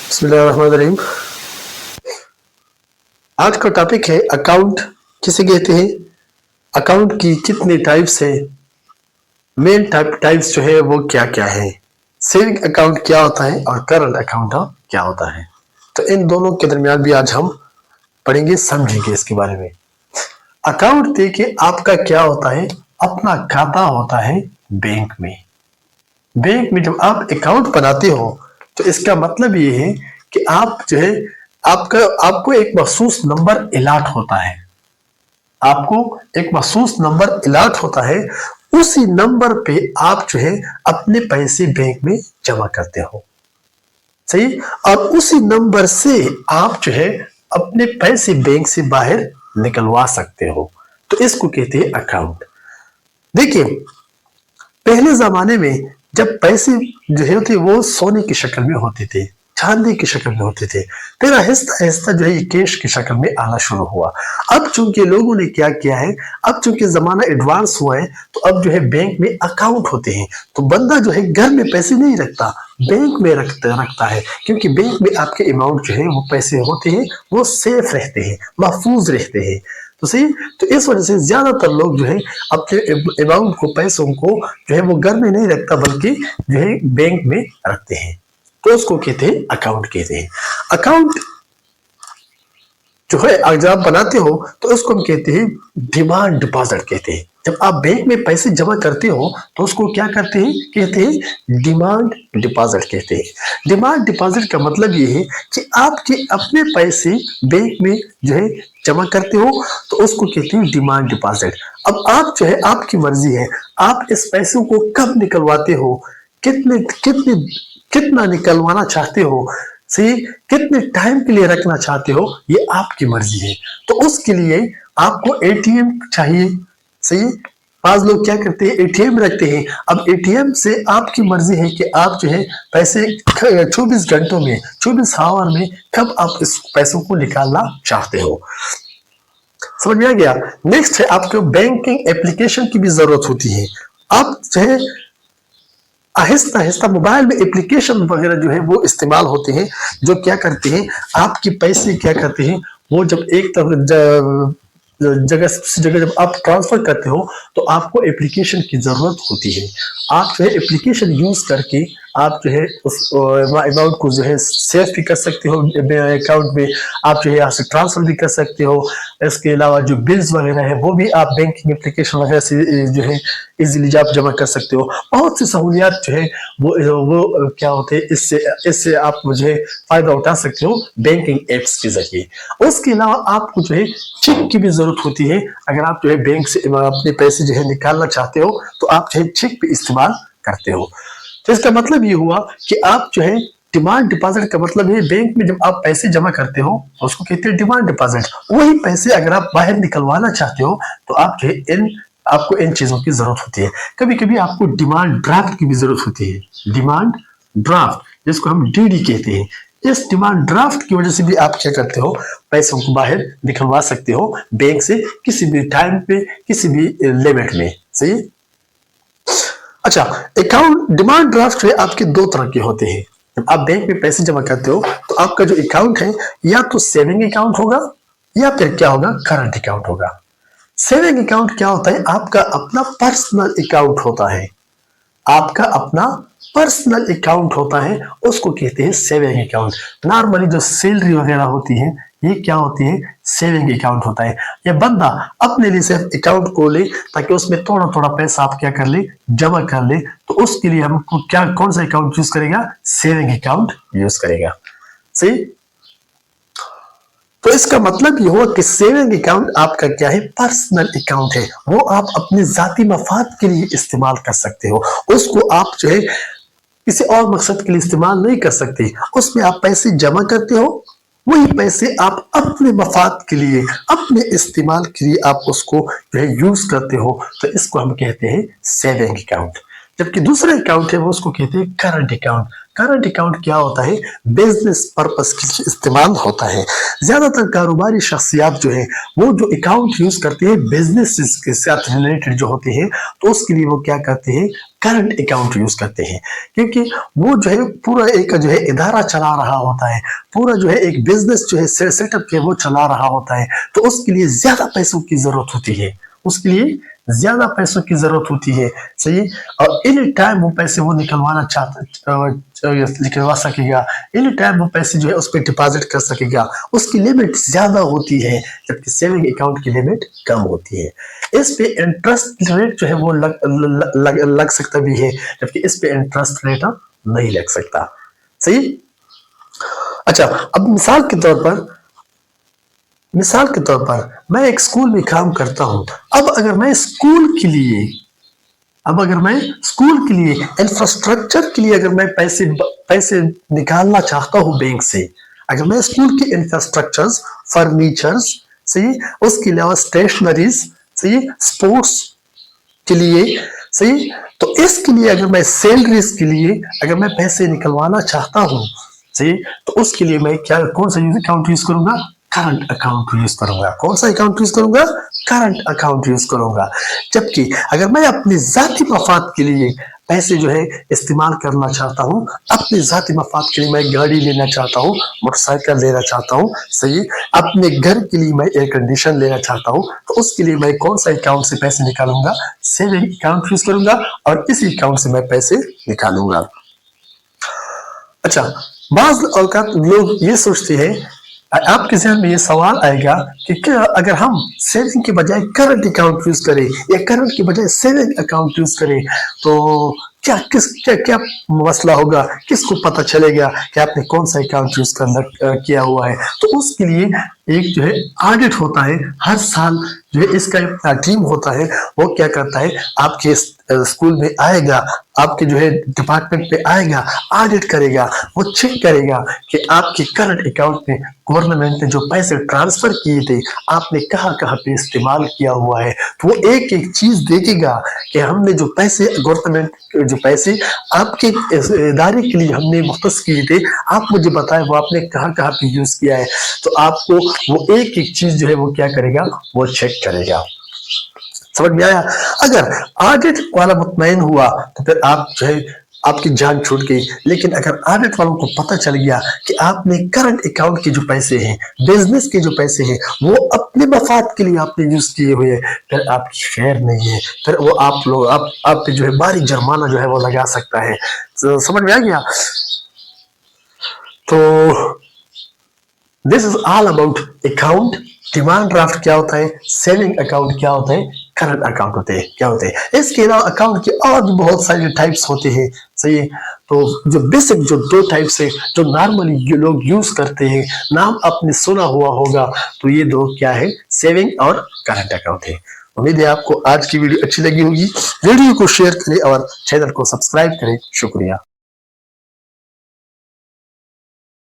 बिस्मिल्लाहिर्रहमानिर्रहीम। आज का टॉपिक है अकाउंट किसे कहते हैं, अकाउंट की कितने टाइप्स हैं, मेन टाइप्स जो है वो क्या क्या है, सेविंग अकाउंट क्या होता है और करंट अकाउंट क्या होता है। तो इन दोनों के दरमियान भी आज हम पढ़ेंगे, समझेंगे इसके बारे में। अकाउंट देखिए आपका क्या होता है, अपना खाता होता है बैंक में। बैंक में जब आप अकाउंट बनाते हो तो इसका मतलब ये है कि आप जो है आपको एक मखसूस नंबर अलॉट होता है, आपको एक मखसूस नंबर अलॉट होता है। उसी नंबर पे आप जो है अपने पैसे बैंक में जमा करते हो, सही। और उसी नंबर से आप जो है अपने पैसे बैंक से बाहर निकलवा सकते हो, तो इसको कहते हैं अकाउंट। देखिए पहले जमाने में जब पैसे जो है थे वो सोने की शक्ल में होते थे, चांदी की शक्ल में होते थे, फिर आहिस्ता आहिस्ता जो है ये कैश की शक्ल में आना शुरू हुआ। अब चूंकि लोगों ने क्या किया है, अब चूंकि जमाना एडवांस हुआ है तो अब जो है बैंक में अकाउंट होते हैं। तो बंदा जो है घर में पैसे नहीं रखता, बैंक में रखता है, क्योंकि बैंक में आपके अमाउंट जो है वो पैसे होते हैं वो सेफ रहते हैं, महफूज रहते हैं। तो सही, तो इस वजह से ज्यादातर लोग जो है अपने अमाउंट को, पैसों को जो है वो घर में नहीं रखता बल्कि जो है बैंक में रखते हैं। तो उसको कहते हैं अकाउंट कहते हैं। अकाउंट जो है जब आप बनाते हो तो उसको हम कहते हैं डिमांड डिपॉजिट कहते हैं। जब आप बैंक में पैसे जमा करते हो तो उसको क्या करते हैं, कहते हैं डिमांड डिपॉजिट कहते हैं। डिमांड डिपॉजिट का मतलब ये है कि आपके अपने पैसे बैंक में जो है जमा करते हो तो उसको कहते हैं डिमांड डिपॉजिट। अब आप जो है आपकी मर्जी है, आप इस पैसों को कब निकलवाते हो, कितने कितने कितना निकलवाना चाहते हो, सही, कितने टाइम के लिए रखना चाहते हो, ये आपकी मर्जी है। तो उसके लिए आपको एटीएम चाहिए, सही। आज लोग क्या करते हैं, एटीएम रखते हैं। अब एटीएम से आपकी मर्जी है कि आप जो है पैसे 24 घंटों में, 24 आवर में कब आप इस पैसों को निकालना चाहते हो। समझ में आ गया। नेक्स्ट है आपको बैंकिंग एप्लीकेशन की भी जरूरत होती है। आप जो है आहिस्ता आहिस्ता मोबाइल में एप्लीकेशन वगैरह जो है वो इस्तेमाल होते हैं, जो क्या करते हैं आपके पैसे क्या करते हैं, वो जब एक जगह से जगह जब आप ट्रांसफर करते हो तो आपको एप्लीकेशन की जरूरत होती है। आप जो है एप्लीकेशन यूज करके आप जो है उस अमाउंट को जो है सेव भी कर सकते हो अकाउंट में, आप जो है यहाँ से ट्रांसफर भी कर सकते हो। इसके अलावा जो बिल्स वगैरह है वो भी आप बैंकिंग एप्लीकेशन वगैरह से जो है इजीली आप जमा कर सकते हो। बहुत सी सहूलियात जो है वो क्या होते हैं, इससे आप मुझे फायदा उठा सकते हो बैंकिंग एप्स के जरिए। उसके अलावा आपको जो है चेक की भी जरूरत होती है। अगर आप जो है बैंक से अपने पैसे जो है निकालना चाहते हो तो आप जो है चेक भी इस्तेमाल करते हो। तो इसका मतलब ये हुआ कि आप जो है डिमांड डिपॉजिट का मतलब है बैंक में जब आप पैसे जमा करते हो उसको कहते हैं डिमांड डिपॉजिट। वही पैसे अगर आप बाहर निकलवाना चाहते हो तो आप जो है आपको इन चीजों की जरूरत होती है। कभी कभी आपको डिमांड ड्राफ्ट की भी जरूरत होती है, डिमांड ड्राफ्ट जिसको हम डीडी कहते हैं। इस डिमांड ड्राफ्ट की वजह से भी आप क्या करते हो, पैसों को बाहर निकलवा सकते हो बैंक से किसी भी टाइम पे, किसी भी लिमिट में, सही। अच्छा, अकाउंट डिमांड ड्राफ्ट है आपके दो तरह के होते हैं। जब आप बैंक में पैसे जमा करते हो तो आपका जो अकाउंट है या तो सेविंग अकाउंट होगा या फिर क्या होगा, करंट अकाउंट होगा। सेविंग अकाउंट क्या होता है, आपका अपना पर्सनल अकाउंट होता है, आपका अपना पर्सनल अकाउंट होता है, उसको कहते हैं सेविंग अकाउंट। नॉर्मली जो सैलरी वगैरह होती है ये क्या होती है, सेविंग अकाउंट होता है। ये बंदा अपने लिए सिर्फ अकाउंट खोले ताकि उसमें थोड़ा थोड़ा पैसा आप क्या कर ले, जमा कर ले। तो उसके लिए हमको क्या, कौन सा अकाउंट यूज करेगा, सेविंग अकाउंट यूज करेगा, सही। तो इसका मतलब ये हुआ कि सेविंग अकाउंट आपका क्या है, पर्सनल अकाउंट है। वो आप अपने जाती मफाद के लिए इस्तेमाल कर सकते हो, उसको आप जो है किसी और मकसद के लिए इस्तेमाल नहीं कर सकते। उसमें आप पैसे जमा करते हो, वही पैसे आप अपने मफाद के लिए, अपने इस्तेमाल के लिए आप उसको जो है यूज करते हो। तो इसको हम कहते हैं सेविंग अकाउंट। जबकि दूसरा अकाउंट है वो उसको कहते हैं करंट अकाउंट। करंट अकाउंट क्या होता है, बिजनेस पर्पस के लिए इस्तेमाल होता है। ज्यादातर कारोबारी शख्सियात जो है वो जो अकाउंट यूज करते हैं बिजनेस के साथ रिलेटेड जो होते हैं, तो उसके लिए वो क्या करते हैं, करंट अकाउंट यूज करते हैं, क्योंकि वो जो है पूरा एक जो है इदारा चला रहा होता है, पूरा जो है एक बिजनेस जो है सेटअप के वो चला रहा होता है, तो उसके लिए ज्यादा पैसों की जरूरत होती है, उसके लिए ज्यादा पैसों की जरूरत होती है, सही। और एनी टाइम वो पैसे वो निकलवा सकेगा, एनी टाइम वो पैसे जो है उस पर डिपॉजिट कर सकेगा, उसकी लिमिट ज्यादा होती है, जबकि सेविंग अकाउंट की लिमिट कम होती है। इस पे इंटरेस्ट रेट जो है वो लग सकता भी है, जबकि इस पे इंटरेस्ट रेट नहीं लग सकता, सही। अच्छा, अब मिसाल के तौर पर मैं एक स्कूल में काम करता हूं। अब अगर मैं स्कूल के लिए इंफ्रास्ट्रक्चर के लिए अगर मैं पैसे निकालना चाहता हूं बैंक से, अगर मैं स्कूल के इंफ्रास्ट्रक्चर्स, फर्नीचर्स, सही, उसके अलावा स्टेशनरीज, सही, स्पोर्ट्स के लिए, सही, तो इसके लिए अगर मैं सैलरीज के लिए अगर मैं पैसे निकलवाना चाहता हूं, सही, तो उसके लिए मैं कौन सा अकाउंट यूज करूंगा, करंट अकाउंट यूज करूंगा। कौन सा अकाउंट यूज करूंगा, करंट अकाउंट यूज करूंगा। जबकि अगर मैं अपने जाती मफाद के लिए पैसे जो है इस्तेमाल करना चाहता हूं, अपने जाती मफाद के लिए मैं गाड़ी लेना चाहता हूं, मोटरसाइकिल लेना चाहता हूं, सही, अपने घर के लिए मैं एयर कंडीशन लेना चाहता हूं, तो उसके लिए मैं कौन सा अकाउंट से पैसे निकालूंगा, सेविंग अकाउंट यूज करूंगा, और इसी अकाउंट से मैं पैसे निकालूंगा। अच्छा, बाज़ औकात लोग ये सोचते हैं, आपके जहन में ये सवाल आएगा कि क्या अगर हम सेविंग के बजाय करंट अकाउंट यूज करें या करंट के बजाय सेविंग अकाउंट यूज करें, तो क्या क्या मसला होगा, किसको पता चलेगा कि आपने कौन सा अकाउंट यूज किया हुआ है। तो उसके लिए एक जो है ऑडिट होता है, हर साल जो है इसका टीम होता है, वो क्या करता है, आपके स्कूल में आएगा, आपके जो है डिपार्टमेंट पे आएगा, ऑडिट करेगा, वो चेक करेगा कि आपके करंट अकाउंट में गवर्नमेंट ने जो पैसे ट्रांसफर किए थे आपने कहां कहां पे इस्तेमाल किया हुआ है। तो वो एक एक चीज देखेगा कि हमने जो पैसे गवर्नमेंट जो पैसे आपके इदारे के लिए हमने मुख्तस किए थे, आप मुझे बताएं वो आपने कहां कहां पे यूज किया है। तो आपको वो एक एक चीज जो है वो क्या करेगा, वो चेक करेगा। समझ में आया। अगर ऑडिट वाला मुतमईन हुआ तो फिर आप जो है आपकी जान छूट गई। लेकिन अगर ऑडिट वालों को पता चल गया कि आपने करंट अकाउंट के जो पैसे हैं, बिजनेस के जो पैसे हैं, वो अपने मफाद के लिए आपने यूज किए हुए हैं, फिर आपकी खैर नहीं है, फिर वो आप पे जो है बारीक जुर्माना जो है वो लगा सकता है। तो समझ में आ गया। तो this is all about account. Demand draft क्या होता है, सेविंग अकाउंट क्या होता है, करंट अकाउंट होते हैं क्या होते हैं। इसके अलावा अकाउंट के और भी बहुत सारे टाइप्स होते हैं, सही है। तो जो बेसिक जो दो टाइप्स है जो नॉर्मली लोग यूज करते हैं, नाम आपने सुना हुआ होगा, तो ये दो क्या है, सेविंग और करंट अकाउंट है। उम्मीद है आपको आज की वीडियो अच्छी लगी होगी। वीडियो को शेयर करें और चैनल को सब्सक्राइब करें। शुक्रिया।